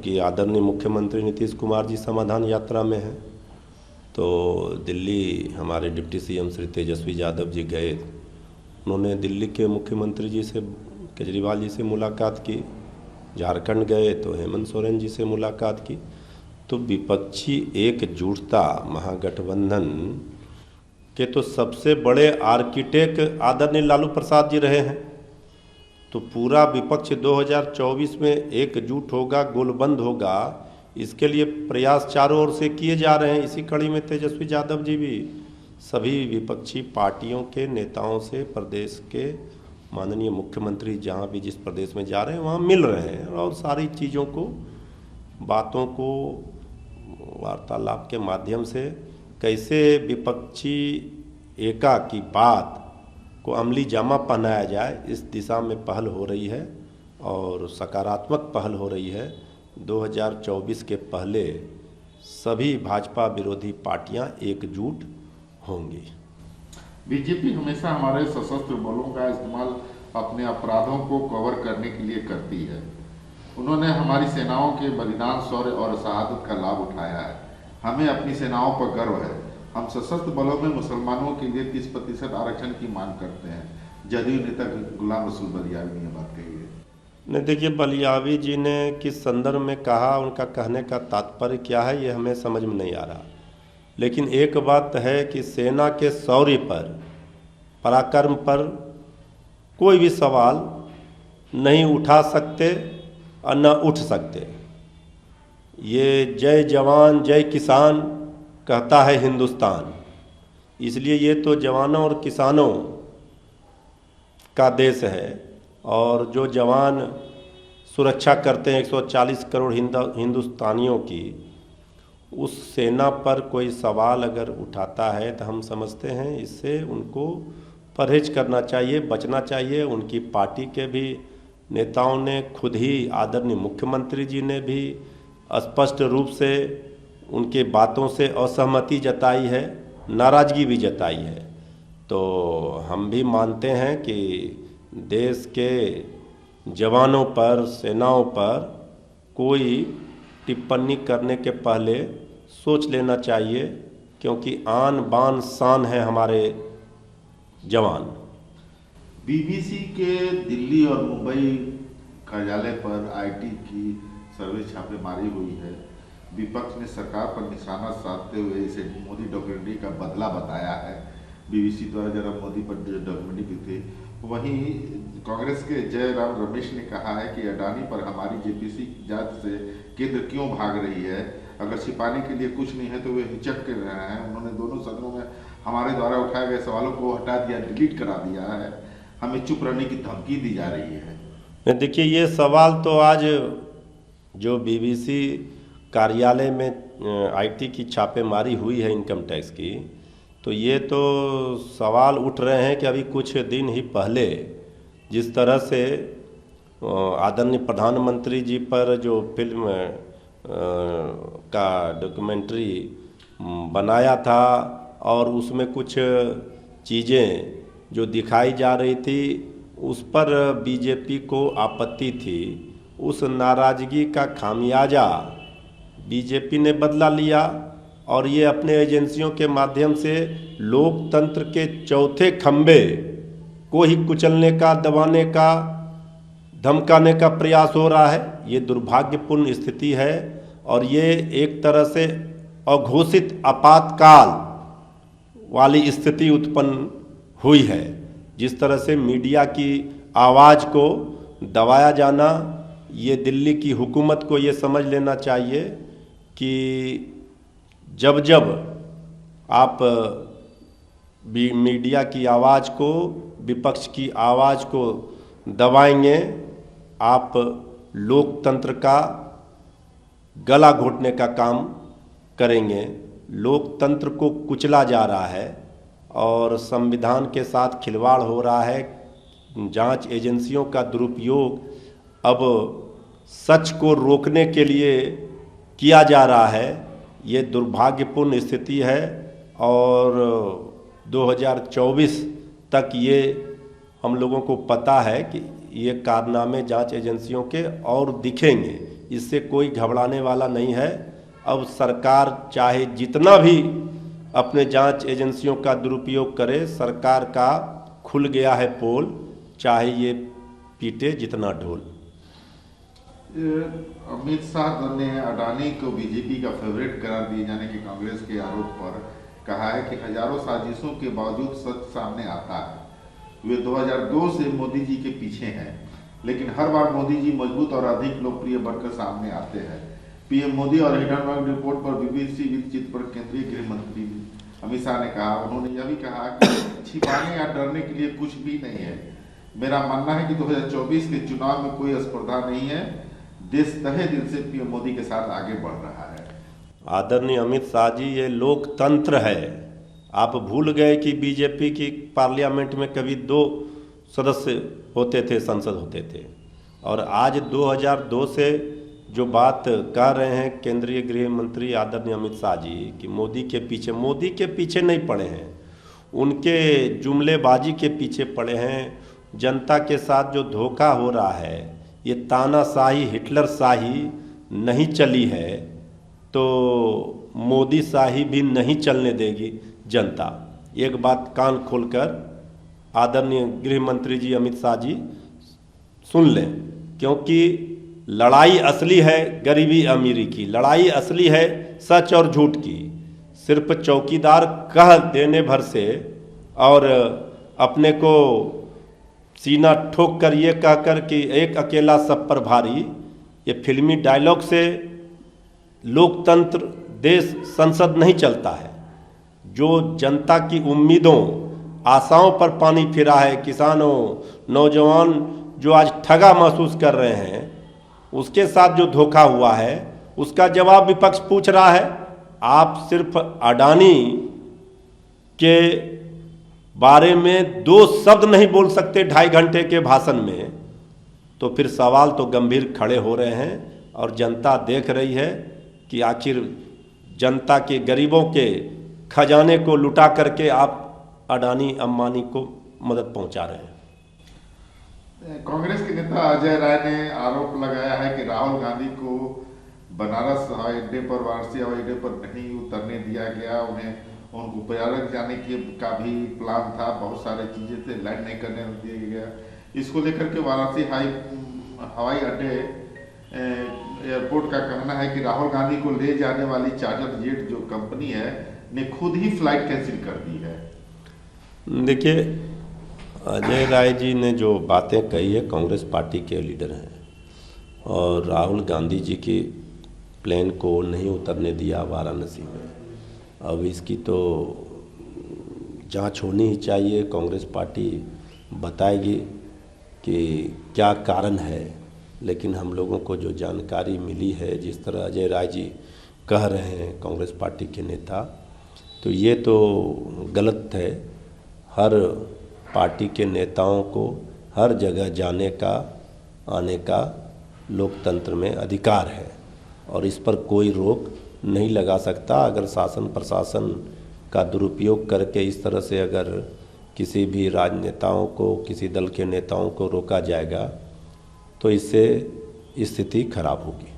चूँकि आदरणीय मुख्यमंत्री नीतीश कुमार जी समाधान यात्रा में हैं, तो दिल्ली हमारे डिप्टी सीएम श्री तेजस्वी यादव जी गए। उन्होंने दिल्ली के मुख्यमंत्री जी से, केजरीवाल जी से मुलाकात की। झारखंड गए तो हेमंत सोरेन जी से मुलाकात की। तो विपक्षी एकजुटता महागठबंधन के तो सबसे बड़े आर्किटेक्ट आदरणीय लालू प्रसाद जी रहे हैं। तो पूरा विपक्ष 2024 में एकजुट होगा, गोलबंद होगा, इसके लिए प्रयास चारों ओर से किए जा रहे हैं। इसी कड़ी में तेजस्वी यादव जी भी सभी विपक्षी पार्टियों के नेताओं से प्रदेश के माननीय मुख्यमंत्री जहाँ भी जिस प्रदेश में जा रहे हैं वहाँ मिल रहे हैं और सारी चीज़ों को, बातों को वार्तालाप के माध्यम से कैसे विपक्षी एका की बात को अमली जामा पहनाया जाए, इस दिशा में पहल हो रही है और सकारात्मक पहल हो रही है। 2024 के पहले सभी भाजपा विरोधी पार्टियां एकजुट होंगी। बीजेपी हमेशा हमारे सशस्त्र बलों का इस्तेमाल अपने अपराधों को कवर करने के लिए करती है। उन्होंने हमारी सेनाओं के बलिदान, शौर्य और शहादत का लाभ उठाया है। हमें अपनी सेनाओं पर गर्व है। हम सशस्त्र बलों में मुसलमानों के लिए 30% आरक्षण की मांग करते हैं। जदयू नेता गुलाम रसूल बलियावी ने यह बात कही है। नहीं, देखिए, बलियावी जी ने किस संदर्भ में कहा, उनका कहने का तात्पर्य क्या है, ये हमें समझ में नहीं आ रहा। लेकिन एक बात है कि सेना के शौर्य पर, पराक्रम पर कोई भी सवाल नहीं उठा सकते और न उठ सकते। ये जय जवान जय किसान कहता है हिंदुस्तान, इसलिए ये तो जवानों और किसानों का देश है। और जो जवान सुरक्षा करते हैं 140 करोड़ हिंदुस्तानियों की, उस सेना पर कोई सवाल अगर उठाता है तो हम समझते हैं इससे उनको परहेज करना चाहिए, बचना चाहिए। उनकी पार्टी के भी नेताओं ने, खुद ही आदरणीय मुख्यमंत्री जी ने भी स्पष्ट रूप से उनके बातों से असहमति जताई है, नाराज़गी भी जताई है। तो हम भी मानते हैं कि देश के जवानों पर, सेनाओं पर कोई टिप्पणी करने के पहले सोच लेना चाहिए, क्योंकि आन बान शान है हमारे जवान। बीबीसी के दिल्ली और मुंबई कार्यालय पर आईटी की सर्वे छापेमारी हुई है। विपक्ष ने सरकार पर निशाना साधते हुए इसे मोदी डॉक्यूमेंट्री का बदला बताया है। बीबीसी द्वारा जरा मोदी पर डॉक्यूमेंट्री की थी। वहीं कांग्रेस के जयराम रमेश ने कहा है कि अडानी पर हमारी जेपीसी जांच से केंद्र क्यों भाग रही है। अगर छिपाने के लिए कुछ नहीं है तो वे हिचक कर रहे हैं। उन्होंने दोनों सदनों में हमारे द्वारा उठाए गए सवालों को हटा दिया, डिलीट करा दिया है। हमें चुप रहने की धमकी दी जा रही है। देखिए, ये सवाल तो आज जो बीबीसी कार्यालय में आईटी की छापेमारी हुई है इनकम टैक्स की, तो ये तो सवाल उठ रहे हैं कि अभी कुछ दिन ही पहले जिस तरह से आदरणीय प्रधानमंत्री जी पर जो फिल्म का डॉक्यूमेंट्री बनाया था और उसमें कुछ चीज़ें जो दिखाई जा रही थी उस पर बीजेपी को आपत्ति थी। उस नाराज़गी का खामियाजा बीजेपी ने बदला लिया और ये अपने एजेंसियों के माध्यम से लोकतंत्र के चौथे खंभे को ही कुचलने का, दबाने का, धमकाने का प्रयास हो रहा है। ये दुर्भाग्यपूर्ण स्थिति है और ये एक तरह से अघोषित आपातकाल वाली स्थिति उत्पन्न हुई है। जिस तरह से मीडिया की आवाज़ को दबाया जाना, ये दिल्ली की हुकूमत को ये समझ लेना चाहिए कि जब जब आप मीडिया की आवाज़ को, विपक्ष की आवाज़ को दबाएंगे, आप लोकतंत्र का गला घोटने का काम करेंगे। लोकतंत्र को कुचला जा रहा है और संविधान के साथ खिलवाड़ हो रहा है। जांच एजेंसियों का दुरुपयोग अब सच को रोकने के लिए किया जा रहा है। ये दुर्भाग्यपूर्ण स्थिति है और 2024 तक ये हम लोगों को पता है कि ये कारनामे जांच एजेंसियों के और दिखेंगे, इससे कोई घबराने वाला नहीं है। अब सरकार चाहे जितना भी अपने जांच एजेंसियों का दुरुपयोग करे, सरकार का खुल गया है पोल, चाहे ये पीटे जितना ढोल। अमित शाह ने अडानी को बीजेपी का फेवरेट करार दिए जाने के कांग्रेस के आरोप पर कहा है कि हजारों साजिशों के बावजूद सच सामने आता है। वे 2002 से मोदी जी के पीछे हैं, लेकिन हर बार मोदी जी मजबूत और अधिक लोकप्रिय बनकर सामने आते हैं। पीएम मोदी और हिंडनबर्ग रिपोर्ट पर बीबीसी विचित्र पर केंद्रीय गृह मंत्री अमित शाह ने कहा। उन्होंने यह भी कहा कि छिपाने या डरने के लिए कुछ भी नहीं है। मेरा मानना है कि 2024 के चुनाव में कोई स्पर्धा नहीं है। देश तहे दिल से पीएम मोदी के साथ आगे बढ़ रहा है। आदरणीय अमित शाह जी, ये लोकतंत्र है। आप भूल गए कि बीजेपी की पार्लियामेंट में कभी 2 सदस्य होते थे, संसद होते थे, और आज 2002 से जो बात कह रहे हैं केंद्रीय गृह मंत्री आदरणीय अमित शाह जी कि मोदी के पीछे नहीं पड़े हैं, उनके जुमलेबाजी के पीछे पड़े हैं। जनता के साथ जो धोखा हो रहा है, ये तानाशाही हिटलर शाही नहीं चली है तो मोदी शाही भी नहीं चलने देगी जनता। एक बात कान खोलकर आदरणीय गृह मंत्री जी अमित शाह जी सुन लें, क्योंकि लड़ाई असली है गरीबी अमीरी की, लड़ाई असली है सच और झूठ की। सिर्फ चौकीदार कह देने भर से और अपने को सीना ठोक कर ये कहकर कि एक अकेला सब पर भारी, ये फिल्मी डायलॉग से लोकतंत्र देश संसद नहीं चलता है। जो जनता की उम्मीदों आशाओं पर पानी फिरा है, किसानों नौजवान जो आज ठगा महसूस कर रहे हैं, उसके साथ जो धोखा हुआ है उसका जवाब विपक्ष पूछ रहा है। आप सिर्फ अडानी के बारे में 2 शब्द नहीं बोल सकते 2.5 घंटे के भाषण में, तो फिर सवाल तो गंभीर खड़े हो रहे हैं और जनता देख रही है कि आखिर जनता के गरीबों के खजाने को लुटा करके आप अडानी अंबानी को मदद पहुंचा रहे हैं। कांग्रेस के नेता अजय राय ने आरोप लगाया है कि राहुल गांधी को बनारस हवाई अड्डे पर, वाराणसी हवाई अड्डे पर नहीं उतरने दिया गया। उनको प्रयागराज जाने का भी प्लान था, बहुत सारे चीजें थे, लैंड नहीं करने दिया गया। इसको लेकर के वाराणसी हवाई अड्डे एयरपोर्ट का कहना है कि राहुल गांधी को ले जाने वाली चार्टर जेट जो कंपनी है ने खुद ही फ्लाइट कैंसिल कर दी है। देखिए, अजय राय जी ने जो बातें कही है, कांग्रेस पार्टी के लीडर हैं और राहुल गांधी जी की प्लेन को नहीं उतरने दिया वाराणसी में। अब इसकी तो जांच होनी ही चाहिए। कांग्रेस पार्टी बताएगी कि क्या कारण है, लेकिन हम लोगों को जो जानकारी मिली है, जिस तरह अजय राय जी कह रहे हैं कांग्रेस पार्टी के नेता, तो ये तो गलत है। हर पार्टी के नेताओं को हर जगह जाने का आने का लोकतंत्र में अधिकार है और इस पर कोई रोक नहीं लगा सकता। अगर शासन प्रशासन का दुरुपयोग करके इस तरह से अगर किसी भी राजनेताओं को, किसी दल के नेताओं को रोका जाएगा तो इससे स्थिति खराब होगी।